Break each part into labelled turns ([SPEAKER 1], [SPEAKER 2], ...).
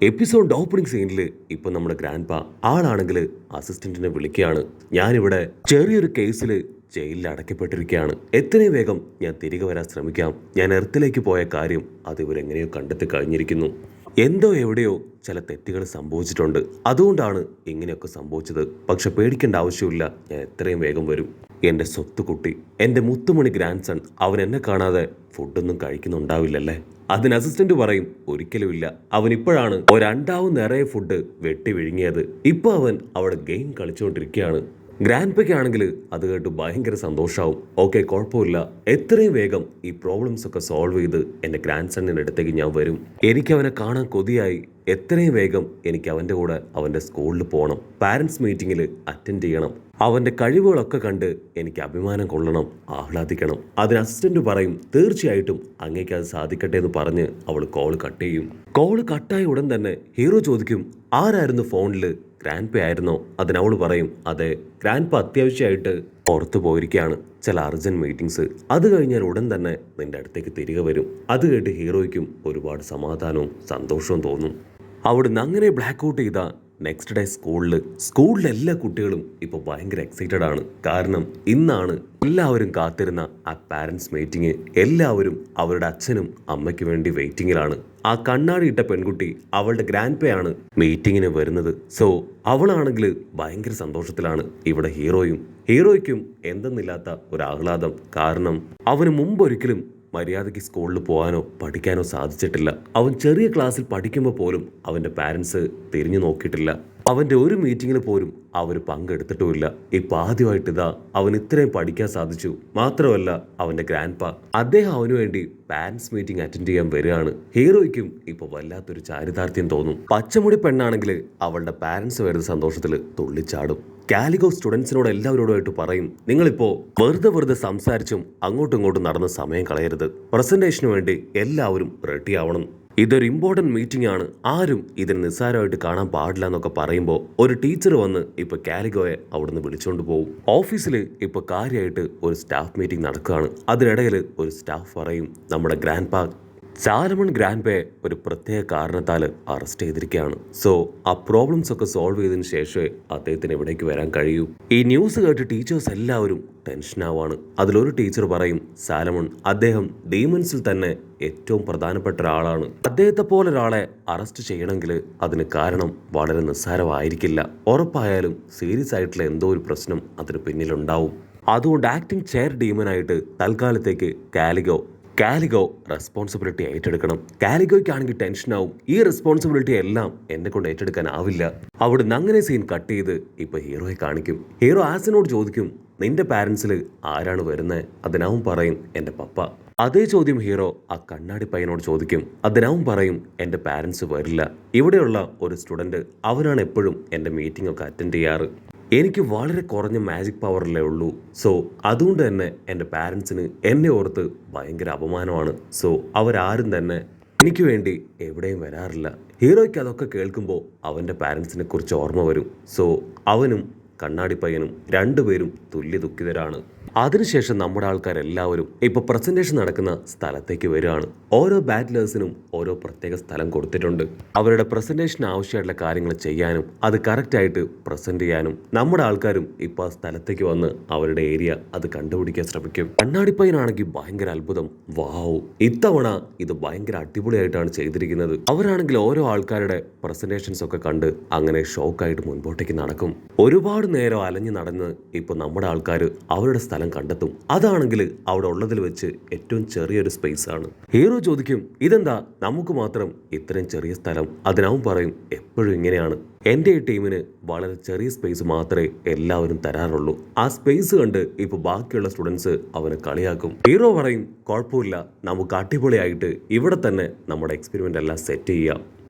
[SPEAKER 1] Episode opening സീനിൽ ഇപ്പൊ നമ്മുടെ ഗ്രാൻഡ് പാ ആളാണെങ്കിൽ അസിസ്റ്റന്റിനെ വിളിക്കുകയാണ്. ഞാനിവിടെ ചെറിയൊരു കേസിൽ ജയിലിൽ അടയ്ക്കപ്പെട്ടിരിക്കുകയാണ്. എത്രയും വേഗം ഞാൻ തിരികെ വരാൻ ശ്രമിക്കാം. ഞാൻ എർത്തിലേക്ക് പോയ കാര്യം അത് ഇവരെങ്ങനെയോ കണ്ടെത്തി കഴിഞ്ഞിരിക്കുന്നു. എന്തോ എവിടെയോ ചില തെറ്റുകൾ സംഭവിച്ചിട്ടുണ്ട്. അതുകൊണ്ടാണ് ഇങ്ങനെയൊക്കെ സംഭവിച്ചത്. പക്ഷെ പേടിക്കേണ്ട ആവശ്യമില്ല, ഞാൻ എത്രയും വേഗം വരും. എൻ്റെ സ്വത്തുകുട്ടി, എൻ്റെ മുത്തുമണി ഗ്രാൻഡ് സൺ, അവൻ എന്നെ കാണാതെ ഫുഡൊന്നും കഴിക്കുന്നുണ്ടാവില്ലല്ലേ? അതിന് അസിസ്റ്റന്റ് പറയും, ഒരിക്കലുമില്ല. അവൻ ഇപ്പോഴാണ് ഒരണ്ടാവും നിറയെ ഫുഡ് വെട്ടി വിഴുങ്ങിയത്. ഇപ്പൊ അവൻ അവിടെ ഗെയിം കളിച്ചുകൊണ്ടിരിക്കുകയാണ്. ഗ്രാൻഡ് പയ്ക്കാണെങ്കിൽ അത് കേട്ട് ഭയങ്കര സന്തോഷമാവും. ഓക്കെ, കുഴപ്പമില്ല, എത്രയും വേഗം ഈ പ്രോബ്ലംസ് ഒക്കെ സോൾവ് ചെയ്ത് എൻ്റെ ഗ്രാൻഡ് സണ്ണിൻ്റെ അടുത്തേക്ക് ഞാൻ വരും. എനിക്ക് അവനെ കാണാൻ കൊതിയായി. എത്രയും വേഗം എനിക്ക് അവൻ്റെ കൂടെ അവൻ്റെ സ്കൂളിൽ പോകണം. പാരൻസ് മീറ്റിങ്ങിൽ അറ്റൻഡ് ചെയ്യണം. അവൻ്റെ കഴിവുകളൊക്കെ കണ്ട് എനിക്ക് അഭിമാനം കൊള്ളണം, ആഹ്ലാദിക്കണം. അതിന് അസിസ്റ്റന്റ് പറയും, തീർച്ചയായിട്ടും അങ്ങേക്ക് അത് സാധിക്കട്ടെ എന്ന് പറഞ്ഞ് അവൾ കോൾ കട്ട് ചെയ്യും. കോൾ കട്ടായ ഉടൻ തന്നെ ഹീറോ ചോദിക്കും, ആരായിരുന്നു ഫോണിൽ? ഗ്രാൻഡ് പേ ആയിരുന്നോ? അതിനവൾ പറയും, അതെ, ഗ്രാൻഡ് പേ അത്യാവശ്യമായിട്ട് പുറത്തു പോയിരിക്കുകയാണ്, ചില അർജന്റ് മീറ്റിംഗ്സ്. അത് കഴിഞ്ഞാൽ ഉടൻ തന്നെ നിന്റെ അടുത്തേക്ക് തിരികെ വരും. അത് കേട്ട് ഹീറോയ്ക്കും ഒരുപാട് സമാധാനവും സന്തോഷവും തോന്നും. അവിടുന്ന് അങ്ങനെ ബ്ലാക്ക് ഔട്ട് ചെയ്ത നെക്സ്റ്റ് ഡേ സ്കൂളിലെ എല്ലാ കുട്ടികളും ഇപ്പോൾ ഭയങ്കര എക്സൈറ്റഡ് ആണ്. കാരണം ഇന്നാണ് എല്ലാവരും കാത്തിരുന്ന ആ പാരൻസ് മീറ്റിംഗ്. എല്ലാവരും അവരുടെ അച്ഛനും അമ്മയ്ക്ക് വേണ്ടി വെയിറ്റിങ്ങിലാണ്. ആ കണ്ണാടിയിട്ട പെൺകുട്ടി, അവളുടെ ഗ്രാൻഡ് പേ ആണ് മീറ്റിങ്ങിന് വരുന്നത്. സോ അവളാണെങ്കിൽ ഭയങ്കര സന്തോഷത്തിലാണ്. ഇവിടെ ഹീറോയ്ക്കും എന്തെന്നില്ലാത്ത ഒരു ആഹ്ലാദം. കാരണം അവന് മുമ്പൊരിക്കലും മര്യാദയ്ക്ക് സ്കൂളിൽ പോകാനോ പഠിക്കാനോ സാധിച്ചിട്ടില്ല. അവൻ ചെറിയ ക്ലാസ്സിൽ പഠിക്കുമ്പോൾ പോലും അവൻ്റെ പാരൻസ് തിരിഞ്ഞു നോക്കിയിട്ടില്ല. അവൻ്റെ ഒരു മീറ്റിങ്ങിൽ പോലും അവർ പങ്കെടുത്തിട്ടുമില്ല. ഇപ്പം ആദ്യമായിട്ട് ഇതാ അവൻ ഇത്രയും പഠിക്കാൻ സാധിച്ചു. മാത്രമല്ല അവൻ്റെ ഗ്രാൻഡ് പാ അദ്ദേഹം അവന് വേണ്ടി പാരൻസ് മീറ്റിംഗ് അറ്റൻഡ് ചെയ്യാൻ വരികയാണ്. ഹീറോയ്ക്കും ഇപ്പോൾ വല്ലാത്തൊരു ചാരിതാർത്ഥ്യം തോന്നും. പച്ചമുടി പെണ്ണാണെങ്കിൽ അവളുടെ പാരൻസ് വരുന്ന സന്തോഷത്തിൽ തുള്ളിച്ചാടും. കാലിഗോ സ്റ്റുഡൻസിനോട് എല്ലാവരോടുമായിട്ട് പറയും, നിങ്ങളിപ്പോൾ വെറുതെ സംസാരിച്ചും അങ്ങോട്ടും ഇങ്ങോട്ടും നടന്ന സമയം കളയരുത്. പ്രസന്റേഷന് വേണ്ടി എല്ലാവരും റെഡി ആവണം. ഇതൊരു ഇമ്പോർട്ടൻറ്റ് മീറ്റിംഗ് ആണ്, ആരും ഇതിന് നിസ്സാരമായിട്ട് കാണാൻ പാടില്ല എന്നൊക്കെ പറയുമ്പോൾ ഒരു ടീച്ചർ വന്ന് ഇപ്പോൾ കാലിഗോയെ അവിടുന്ന് വിളിച്ചുകൊണ്ട് പോകും. ഓഫീസിൽ ഇപ്പോൾ കാര്യമായിട്ട് ഒരു സ്റ്റാഫ് മീറ്റിംഗ് നടക്കുകയാണ്. അതിനിടയിൽ ഒരു സ്റ്റാഫ് പറയും, നമ്മുടെ ഗ്രാൻഡ് പാ സാലമൺ ഗ്രാൻഡ് പേ ഒരു പ്രത്യേക കാരണത്താൽ അറസ്റ്റ് ചെയ്തിരിക്കുകയാണ്. സോ ആ പ്രോബ്ലംസ് ഒക്കെ സോൾവ് ചെയ്തതിന് ശേഷമേ അദ്ദേഹത്തിന് ഇവിടേക്ക് വരാൻ കഴിയൂ. ഈ ന്യൂസ് കേട്ട് ടീച്ചേഴ്സ് എല്ലാവരും ടെൻഷനാവാണ്. അതിലൊരു ടീച്ചർ പറയും, സാലമൺ അദ്ദേഹം ഡീമൻസിൽ തന്നെ ഏറ്റവും പ്രധാനപ്പെട്ട ഒരാളാണ്. അദ്ദേഹത്തെ പോലെ ഒരാളെ അറസ്റ്റ് ചെയ്യണമെങ്കിൽ അതിന് കാരണം വളരെ നിസ്സാരമായിരിക്കില്ല. ഉറപ്പായാലും സീരിയസ് ആയിട്ടുള്ള എന്തോ ഒരു പ്രശ്നം അതിന് പിന്നിലുണ്ടാവും. അതുകൊണ്ട് ആക്ടിംഗ് ചെയർ ഡീമനായിട്ട് തൽക്കാലത്തേക്ക് കാലിഗോ റെസ്പോൺസിബിലിറ്റി ഏറ്റെടുക്കണം. കാലിഗോയ്ക്കാണെങ്കിൽ ടെൻഷനാവും. ഈ റെസ്പോൺസിബിലിറ്റി എല്ലാം എന്നെ കൊണ്ട് ഏറ്റെടുക്കാനാവില്ല. അവിടുന്ന് അങ്ങനെ സീൻ കട്ട് ചെയ്ത് ഇപ്പൊ ഹീറോയെ കാണിക്കും. ഹീറോ ആസിനോട് ചോദിക്കും, നിന്റെ പാരൻസിൽ ആരാണ് വരുന്നത്? അതിനവൻ പറയും, എൻ്റെ പപ്പ. അതേ ചോദ്യം ഹീറോ ആ കണ്ണാടി പയ്യനോട് ചോദിക്കും. അതിനവൻ പറയും, എൻ്റെ പാരൻസ് വരില്ല. ഇവിടെയുള്ള ഒരു സ്റ്റുഡൻറ്റ്, അവനാണ് എപ്പോഴും എൻ്റെ മീറ്റിംഗ് ഒക്കെ അറ്റൻഡ് ചെയ്യാറ്. എനിക്ക് വളരെ കുറഞ്ഞ മാജിക് പവറല്ലേ ഉള്ളൂ. സോ അതുകൊണ്ട് തന്നെ എൻ്റെ പാരൻസിന് എന്നെ ഓർത്ത് ഭയങ്കര അപമാനമാണ്. സോ അവരാരും തന്നെ എനിക്ക് വേണ്ടി എവിടെയും വരാറില്ല. ഹീറോയ്ക്ക് അതൊക്കെ കേൾക്കുമ്പോൾ അവൻ്റെ പാരൻസിനെ കുറിച്ച് ഓർമ്മ വരും. സോ അവനും കണ്ണാടി പയ്യനും രണ്ടുപേരും തുല്യ ദുഃഖിതരാണ്. അതിനുശേഷം നമ്മുടെ ആൾക്കാരെല്ലാവരും ഇപ്പോൾ പ്രസന്റേഷൻ നടക്കുന്ന സ്ഥലത്തേക്ക് വരികയാണ്. ഓരോ ബാറ്റ്ലേഴ്സിനും ഓരോ പ്രത്യേക സ്ഥലം കൊടുത്തിട്ടുണ്ട്. അവരുടെ പ്രസന്റേഷൻ ആവശ്യമായിട്ടുള്ള കാര്യങ്ങൾ ചെയ്യാനും അത് കറക്റ്റായിട്ട് പ്രസന്റ് ചെയ്യാനും നമ്മുടെ ആൾക്കാരും ഇപ്പോൾ ആ സ്ഥലത്തേക്ക് വന്ന് അവരുടെ ഏരിയ അത് കണ്ടുപിടിക്കാൻ ശ്രമിക്കും. കണ്ണാടിപ്പയ്യനാണെങ്കിൽ ഭയങ്കര അത്ഭുതം, വാവ്, ഇത്തവണ ഇത് ഭയങ്കര അടിപൊളിയായിട്ടാണ് ചെയ്തിരിക്കുന്നത്. അവരാണെങ്കിൽ ഓരോ ആൾക്കാരുടെ പ്രസന്റേഷൻസ് ഒക്കെ കണ്ട് അങ്ങനെ ഷോക്കായിട്ട് മുൻപോട്ടേക്ക് നടക്കും. ഒരുപാട് നേരം അലഞ്ഞു നടന്ന് ഇപ്പോൾ നമ്മുടെ ആൾക്കാർ അവരുടെ സ്ഥലം കണ്ടെത്തും. അതാണെങ്കിൽ അവിടെ ഉള്ളതിൽ വെച്ച് ഏറ്റവും ചെറിയൊരു സ്പേസ് ആണ്. ഹീറോ ചോദിക്കും, ഇതെന്താ നമുക്ക് മാത്രം ഇത്രയും ചെറിയ സ്ഥലം? അതിനവൻ പറയും, എപ്പോഴും ഇങ്ങനെയാണ്, എൻ്റെ ഈ ടീമിന് വളരെ ചെറിയ സ്പേസ് മാത്രമേ എല്ലാവരും തരാറുള്ളൂ. ആ സ്പേസ് കണ്ട് ഇപ്പൊ ബാക്കിയുള്ള സ്റ്റുഡൻസ് അവനെ കളിയാക്കും. ഹീറോ പറയും, കുഴപ്പമില്ല, നമുക്ക് അടിപൊളിയായിട്ട് ഇവിടെ തന്നെ നമ്മുടെ എക്സ്പെരിമെന്റ് എല്ലാം സെറ്റ് ചെയ്യാം.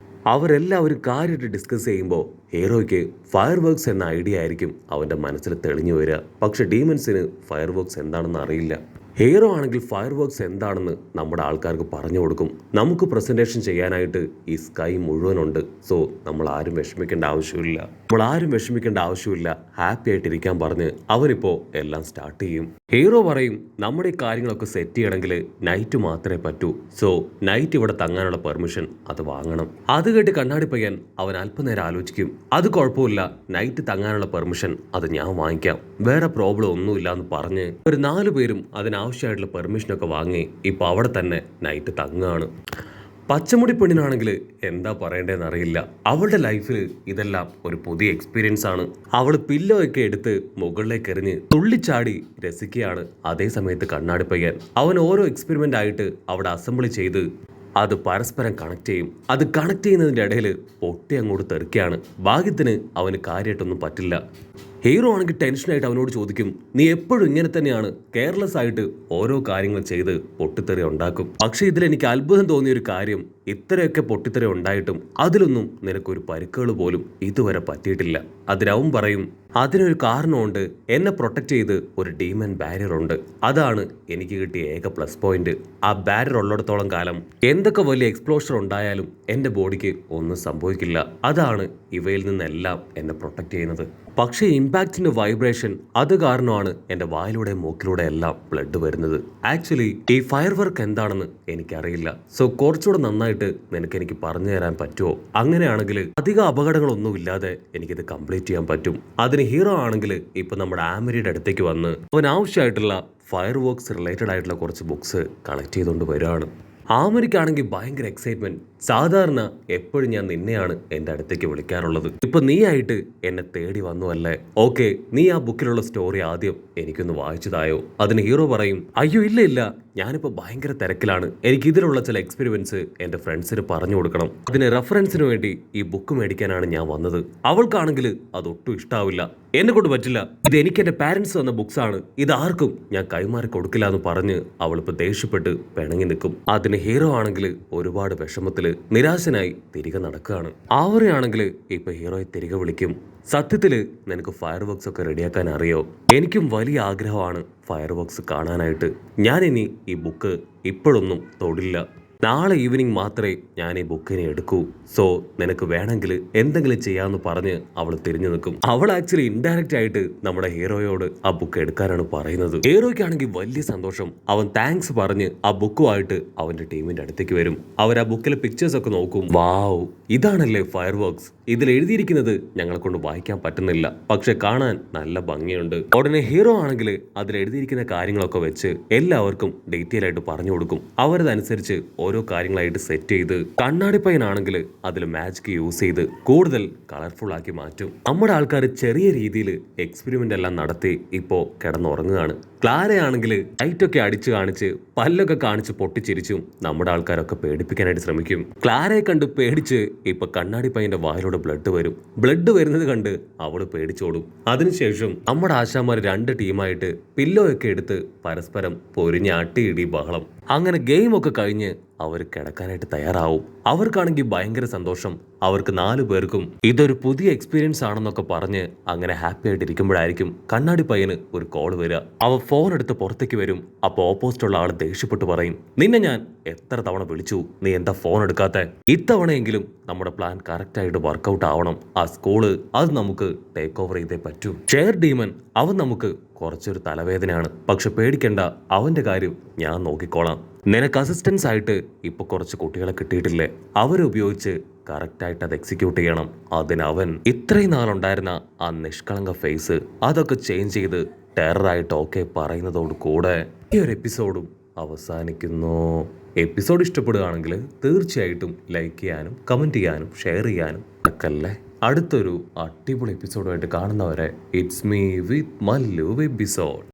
[SPEAKER 1] അവരെല്ലാവരും കാര്യമായിട്ട് ഡിസ്കസ് ചെയ്യുമ്പോൾ ഹീറോയ്ക്ക് ഫയർ വർക്ക്സ് എന്ന ഐഡിയ ആയിരിക്കും അവൻ്റെ മനസ്സിൽ തെളിഞ്ഞു വരിക. പക്ഷെ ഡീമൻസിന് ഫയർ വർക്ക്സ് എന്താണെന്ന് അറിയില്ല. ഹീറോ ആണെങ്കിൽ ഫയർ വർക്ക്സ് എന്താണെന്ന് നമ്മുടെ ആൾക്കാർക്ക് പറഞ്ഞു കൊടുക്കും. നമുക്ക് പ്രസന്റേഷൻ ചെയ്യാനായിട്ട് ഈ സ്കൈ മുഴുവനുണ്ട്. സോ നമ്മൾ ആരും വിഷമിക്കേണ്ട ആവശ്യമില്ല, ഹാപ്പി ആയിട്ടിരിക്കാൻ പറഞ്ഞ് അവനിപ്പോൾ എല്ലാം സ്റ്റാർട്ട് ചെയ്യും. ഹീറോ പറയും നമ്മുടെ ഈ കാര്യങ്ങളൊക്കെ സെറ്റ് ചെയ്യണമെങ്കിൽ നൈറ്റ് മാത്രമേ പറ്റൂ. സോ നൈറ്റ് ഇവിടെ തങ്ങാനുള്ള പെർമിഷൻ അത് വാങ്ങണം. അത് കേട്ട് കണ്ണാടി പയ്യൻ അവൻ അല്പനേരം ആലോചിക്കും. അത് കുഴപ്പമില്ല, നൈറ്റ് തങ്ങാനുള്ള പെർമിഷൻ അത് ഞാൻ വാങ്ങിക്കാം, വേറെ പ്രോബ്ലം ഒന്നുമില്ല എന്ന് പറഞ്ഞ് ഒരു 4 പേരും അതിനാവശ്യമായിട്ടുള്ള പെർമിഷനൊക്കെ വാങ്ങി ഇപ്പൊ അവിടെ തന്നെ നൈറ്റ് തങ്ങുകയാണ്. പച്ചമുടി പെണ്ണിനാണെങ്കിൽ എന്താ പറയേണ്ടതെന്ന് അറിയില്ല. അവളുടെ ലൈഫിൽ ഇതെല്ലാം ഒരു പുതിയ എക്സ്പീരിയൻസ് ആണ്. അവൾ പില്ലോ ഒക്കെ എടുത്ത് മുകളിലേക്ക് എറിഞ്ഞ് തുള്ളിച്ചാടി രസിക്കുകയാണ്. അതേ സമയത്ത് കണ്ണാടി പയ്യൻ അവൻ ഓരോ എക്സ്പെരിമെന്റ് ആയിട്ട് അവിടെ അസംബിളി ചെയ്ത് അത് പരസ്പരം കണക്ട് ചെയ്യും. അത് കണക്ട് ചെയ്യുന്നതിൻ്റെ ഇടയിൽ പൊട്ടി അങ്ങോട്ട് തെറിക്കുകയാണ്. ഭാഗ്യത്തിന് അവന് കാര്യമായിട്ടൊന്നും പറ്റില്ല. ഹീറോ ആണെങ്കിൽ ടെൻഷനായിട്ട് അവനോട് ചോദിക്കും, നീ എപ്പോഴും ഇങ്ങനെ തന്നെയാണ് കെയർലെസ് ആയിട്ട് ഓരോ കാര്യങ്ങൾ ചെയ്ത് പൊട്ടിത്തെറി ഉണ്ടാക്കും. പക്ഷെ ഇതിലെനിക്ക് അത്ഭുതം തോന്നിയ ഒരു കാര്യം, ഇത്രയൊക്കെ പൊട്ടിത്തെറി ഉണ്ടായിട്ടും അതിലൊന്നും നിനക്കൊരു പരിക്കുകൾ പോലും ഇതുവരെ പറ്റിയിട്ടില്ല. അതിനവൻ പറയും, അതിനൊരു കാരണമുണ്ട്, എന്നെ പ്രൊട്ടക്ട് ചെയ്ത് ഒരു ഡീമൻ ബാരിയർ ഉണ്ട്, അതാണ് എനിക്ക് കിട്ടിയ ഏക പ്ലസ് പോയിന്റ്. ആ ബാരിയർ ഉള്ളിടത്തോളം കാലം എന്തൊക്കെ വലിയ എക്സ്പ്ലോഷൻ ഉണ്ടായാലും എൻ്റെ ബോഡിക്ക് ഒന്നും സംഭവിക്കില്ല. അതാണ് ഇവയിൽ നിന്നെല്ലാം എന്നെ പ്രൊട്ടക്ട് ചെയ്യുന്നത്. പക്ഷേ ഇമ്പാക്റ്റിന്റെ വൈബ്രേഷൻ അത് കാരണമാണ് എൻ്റെ വായിലൂടെ മൂക്കിലൂടെ എല്ലാം ബ്ലഡ് വരുന്നത്. ആക്ച്വലി ഈ ഫയർ വർക്ക് എന്താണെന്ന് എനിക്കറിയില്ല. സോ കുറച്ചുകൂടെ നന്നായിട്ട് എനിക്ക് പറഞ്ഞു തരാൻ പറ്റുമോ? അങ്ങനെയാണെങ്കിൽ അധികം അപകടങ്ങളൊന്നുമില്ലാതെ എനിക്കിത് കംപ്ലീറ്റ് ചെയ്യാൻ പറ്റും. അതിന് ഹീറോ ആണെങ്കിൽ ഇപ്പൊ നമ്മുടെ ആമരിയുടെ അടുത്തേക്ക് വന്ന് അവൻ ആവശ്യമായിട്ടുള്ള ഫയർ വർക്ക്സ് റിലേറ്റഡ് ആയിട്ടുള്ള കുറച്ച് ബുക്സ് കളക്ട് ചെയ്തുകൊണ്ട് വരികയാണ്. ആമരിക്കാണെങ്കിൽ ഭയങ്കര എക്സൈറ്റ്മെന്റ്. സാധാരണ എപ്പോഴും ഞാൻ നിന്നെയാണ് എൻ്റെ അടുത്തേക്ക് വിളിക്കാറുള്ളത്, ഇപ്പൊ നീ ആയിട്ട് എന്നെ തേടി വന്നു അല്ലേ? ഓക്കെ, നീ ആ ബുക്കിലുള്ള സ്റ്റോറി ആദ്യം എനിക്കൊന്ന് വായിച്ചതായോ? അതിന് ഹീറോ പറയും, അയ്യോ ഇല്ല ഇല്ല, ഞാനിപ്പോൾ ഭയങ്കര തിരക്കിലാണ്, എനിക്ക് ഇതിലുള്ള ചില എക്സ്പെരിമെന്റ്സ് എൻ്റെ ഫ്രണ്ട്സിന് പറഞ്ഞു കൊടുക്കണം, അതിന് റെഫറൻസിന് വേണ്ടി ഈ ബുക്ക് മേടിക്കാനാണ് ഞാൻ വന്നത്. അവൾക്കാണെങ്കിൽ അതൊട്ടും ഇഷ്ടാവില്ല, എന്നെ കൊണ്ട് പറ്റില്ല, ഇത് എനിക്ക് എൻ്റെ പാരന്റ്സ് തന്ന ബുക്സ് ആണ്, ഇത് ആർക്കും ഞാൻ കൈമാറി കൊടുക്കില്ല എന്ന് പറഞ്ഞ് അവളിപ്പോൾ ദേഷ്യപ്പെട്ട് പിണങ്ങി നിൽക്കും. അതിന് ഹീറോ ആണെങ്കിൽ ഒരുപാട് വിഷമത്തില് നിരാശനായി തിരികെ നടക്കുകയാണ്. ആവറയാണെങ്കിൽ ഇപ്പൊ ഹീറോയെ തിരികെ വിളിക്കും. സത്യത്തില് നിനക്ക് ഫയർ വർക്ക്സ് ഒക്കെ റെഡിയാക്കാൻ അറിയോ? എനിക്കും വലിയ ആഗ്രഹമാണ് ഫയർ വർക്ക്സ് കാണാനായിട്ട്. ഞാനിനി ഈ ബുക്ക് ഇപ്പോഴൊന്നും തൊടില്ല, നാളെ ഈവനിങ് മാത്രമേ ഞാൻ ഈ ബുക്കിനെ എടുക്കൂ. സോ നിനക്ക് വേണമെങ്കിൽ എന്തെങ്കിലും ചെയ്യാമെന്ന് പറഞ്ഞ് അവൾ തിരിഞ്ഞു നിൽക്കും. അവൾ ആക്ച്വലി ഇൻഡയറക്റ്റ് ആയിട്ട് നമ്മുടെ ഹീറോയോട് ആ ബുക്ക് എടുക്കാനാണ് പറയുന്നത്. ഹീറോയ്ക്കാണെങ്കിൽ വലിയ സന്തോഷം. അവൻ താങ്ക്സ് പറഞ്ഞ് ആ ബുക്കുമായിട്ട് അവന്റെ ടീമിന്റെ അടുത്തേക്ക് വരും. അവർ ആ ബുക്കിലെ പിക്ചേഴ്സ് ഒക്കെ നോക്കും. വാവ്, ഇതാണല്ലേ ഫയർ വർക്ക്സ്, ഇതിൽ എഴുതിയിരിക്കുന്നത് ഞങ്ങളെ കൊണ്ട് വായിക്കാൻ പറ്റുന്നില്ല, പക്ഷെ കാണാൻ നല്ല ഭംഗിയുണ്ട്. ഉടനെ ഹീറോ ആണെങ്കിൽ അതിൽ എഴുതിയിരിക്കുന്ന കാര്യങ്ങളൊക്കെ വെച്ച് എല്ലാവർക്കും ഡീറ്റെയിൽ ആയിട്ട് പറഞ്ഞു കൊടുക്കും. അവരതനുസരിച്ച് ഓരോ കാര്യങ്ങളായിട്ട് സെറ്റ് ചെയ്ത് കണ്ണാടി പയ്യനാണെങ്കിൽ അതിൽ മാജിക് യൂസ് ചെയ്ത് കൂടുതൽ കളർഫുൾ ആക്കി മാറ്റും. നമ്മുടെ ആൾക്കാർ ചെറിയ രീതിയിൽ എക്സ്പെരിമെന്റ് എല്ലാം നടത്തി ഇപ്പോ കിടന്നുറങ്ങുകയാണ്. ക്ലാരയാണെങ്കിൽ ലൈറ്റൊക്കെ അടിച്ചു കാണിച്ച് പല്ലൊക്കെ കാണിച്ച് പൊട്ടിച്ചിരിച്ചും നമ്മുടെ ആൾക്കാരൊക്കെ പേടിപ്പിക്കാനായിട്ട് ശ്രമിക്കും. ക്ലാരയെ കണ്ട് പേടിച്ച് ഇപ്പൊ കണ്ണാടി പയ്യന്റെ വായിലൂടെ ബ്ലഡ് വരും. ബ്ലഡ് വരുന്നത് കണ്ട് അവള് പേടിച്ചോടും. അതിനുശേഷം നമ്മുടെ ആശാമാർ 2 ടീമായിട്ട് പില്ലോ ഒക്കെ എടുത്ത് പരസ്പരം പൊരിഞ്ഞ് അട്ടിയിടി ബഹളം. അങ്ങനെ ഗെയിം ഒക്കെ കഴിഞ്ഞ് അവർ കിടക്കാനായിട്ട് തയ്യാറാവും. അവർക്കാണെങ്കിൽ ഭയങ്കര സന്തോഷം. അവർക്ക് 4 പേർക്കും ഇതൊരു പുതിയ എക്സ്പീരിയൻസ് ആണെന്നൊക്കെ പറഞ്ഞ് അങ്ങനെ ഹാപ്പി ആയിട്ട് ഇരിക്കുമ്പോഴായിരിക്കും കണ്ണാടി പയ്യന് ഒരു കോൾ വരിക. അവ ഫോൺ എടുത്ത് പുറത്തേക്ക് വരും. അപ്പോൾ ഓപ്പോസിറ്റുള്ള ആൾ ദേഷ്യപ്പെട്ട് പറയും, നിന്നെ ഞാൻ എത്ര തവണ വിളിച്ചു, നീ എന്താ ഫോൺ എടുക്കാത്ത? ഇത്തവണയെങ്കിലും നമ്മുടെ പ്ലാൻ കറക്റ്റ് ആയിട്ട് വർക്കൗട്ട് ആവണം. ആ സ്കൂള് അത് നമുക്ക് ടേക്ക് ഓവർ ചെയ്തേ പറ്റൂ. ഷെയർ ഡീമൻ അവൻ നമുക്ക് കുറച്ചൊരു തലവേദനയാണ്, പക്ഷെ പേടിക്കണ്ട, അവന്റെ കാര്യം ഞാൻ നോക്കിക്കോളാം. നിനക്ക് അസിസ്റ്റൻസ് ആയിട്ട് ഇപ്പൊ കുറച്ച് കുട്ടികളെ കിട്ടിയിട്ടില്ലേ, അവരെ ഉപയോഗിച്ച് കറക്റ്റായിട്ട് അത് എക്സിക്യൂട്ട് ചെയ്യണം. അതിനവൻ ഇത്രയും നാളുണ്ടായിരുന്ന ആ നിഷ്കളങ്ക ഫേസ് അതൊക്കെ ചേഞ്ച് ചെയ്ത് ടെററായിട്ട് ഓക്കെ പറയുന്നതോട് കൂടെ ഈ ഒരു എപ്പിസോഡും അവസാനിക്കുന്നു. എപ്പിസോഡ് ഇഷ്ടപ്പെടുകയാണെങ്കിൽ തീർച്ചയായിട്ടും ലൈക്ക് ചെയ്യാനും കമൻറ്റ് ചെയ്യാനും ഷെയർ ചെയ്യാനും മറക്കല്ലേ. അടുത്തൊരു അടിപൊളി എപ്പിസോഡുമായിട്ട് കാണുന്നവരെ it's me with Mallu episode.